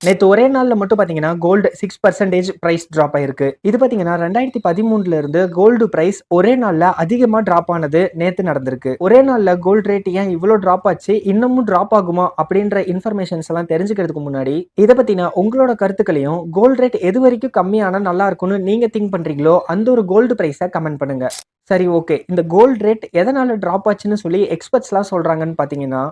நேத்து ஒரே நாள்ல மட்டும் பாத்தீங்கன்னா கோல்டு 6% பிரைஸ் டிராப் ஆயிருக்கு. இது பாத்தீங்கன்னா 2013 இருந்து கோல்டு பிரைஸ் ஒரே நாள்ல அதிகமா டிராப் ஆனது நேத்து நடந்திருக்கு. ஒரே நாள்ல கோல்டு ரேட் ஏன் இவ்ளோ டிராப் ஆச்சு, இன்னமும் டிராப் ஆகுமா அப்படின்ற இன்ஃபர்மேஷன்ஸ் எல்லாம் தெரிஞ்சுக்கிறதுக்கு முன்னாடி இத பத்தின உங்களோட கருத்துக்களையும், கோல்டு ரேட் எது வரைக்கும் கம்மியானா நல்லா இருக்கும்னு நீங்க திங்க் பண்றீங்களோ அந்த ஒரு கோல்டு பிரைஸ கமெண்ட் பண்ணுங்க. சரி, ஓகே. இந்த கோல்டு ரேட் எதனால டிராப் ஆச்சுன்னு சொல்லி எக்ஸ்பர்ட்ஸ்லாம் சொல்றாங்கன்னு பாத்தீங்கன்னா,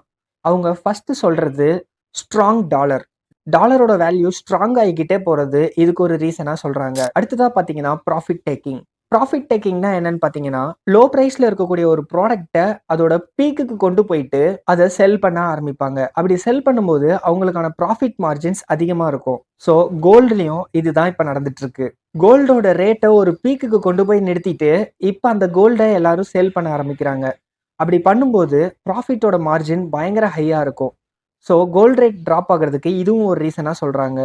அவங்க ஃபர்ஸ்ட் சொல்றது ஸ்ட்ராங் டாலர். டாலரோட வேல்யூ ஸ்ட்ராங் ஆகிக்கிட்டே போறது இதுக்கு ஒரு ரீசனா சொல்றாங்க. அடுத்ததா பாத்தீங்கன்னா ப்ராஃபிட் டேக்கிங். ப்ராஃபிட் டேக்கிங்னா என்னன்னு பாத்தீங்கன்னா, லோ பிரைஸ்ல இருக்கக்கூடிய ஒரு ப்ராடக்ட்டை அதோட பீக்குக்கு கொண்டு போயிட்டு அதை செல் பண்ண ஆரம்பிப்பாங்க. அப்படி செல் பண்ணும்போது அவங்களுக்கான ப்ராஃபிட் மார்ஜின்ஸ் அதிகமா இருக்கும். ஸோ கோல்டுலயும் இதுதான் இப்ப நடந்துட்டு இருக்கு. கோல்டோட ரேட்டை ஒரு பீக்குக்கு கொண்டு போய் நிறுத்திட்டு இப்ப அந்த கோல்டை எல்லாரும் சேல் பண்ண ஆரம்பிக்கிறாங்க. அப்படி பண்ணும்போது ப்ராஃபிட்டோட மார்ஜின் பயங்கர ஹையா இருக்கும். ஸோ கோல்ட் ரேட் டிராப் ஆகுறதுக்கு இதுவும் ஒரு ரீசனா சொல்றாங்க.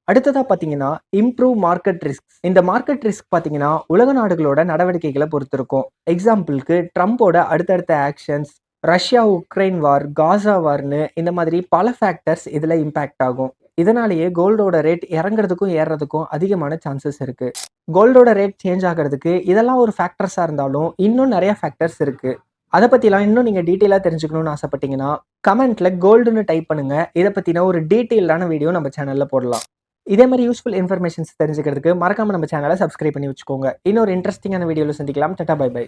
அடுத்ததா பாத்தீங்கன்னா இம்ப்ரூவ் மார்க்கெட் ரிஸ்க். இந்த மார்க்கெட் ரிஸ்க் பாத்தீங்கன்னா உலக நாடுகளோட நடவடிக்கைகளை பொறுத்து இருக்கும். எக்ஸாம்பிளுக்கு ட்ரம்போட அடுத்தடுத்த ஆக்ஷன்ஸ், ரஷ்யா உக்ரைன் வார், காசா வார்னு இந்த மாதிரி பல ஃபேக்டர்ஸ் இதுல இம்பாக்ட் ஆகும். இதனாலேயே கோல்டோட ரேட் இறங்குறதுக்கும் ஏறதுக்கும் அதிகமான சான்சஸ் இருக்கு. கோல்டோட ரேட் சேஞ்ச் ஆகிறதுக்கு இதெல்லாம் ஒரு ஃபேக்டர்ஸா இருந்தாலும் இன்னும் நிறைய ஃபேக்டர்ஸ் இருக்கு. அதை பத்திலாம் இன்னும் நீங்க டீட்டெயிலா தெரிஞ்சுக்கணும்னு ஆசைப்பட்டீங்கன்னா கமெண்ட்ல கோல்டுன்னு டைப் பண்ணுங்க. இதை பத்தின ஒரு டீட்டெயிலான வீடியோ நம்ம சேனல்ல போடலாம். இதே மாதிரி யூஸ்ஃபுல் இன்ஃபர்மேஷன்ஸ் தெரிஞ்சுக்கிறதுக்கு மறக்காம நம்ம சேனலை சப்ஸ்கிரைப் பண்ணி வச்சுக்கோங்க. இன்னொரு இன்ட்ரெஸ்டிங்கான வீடியோல சந்திக்கலாம். டாடா, பை பை.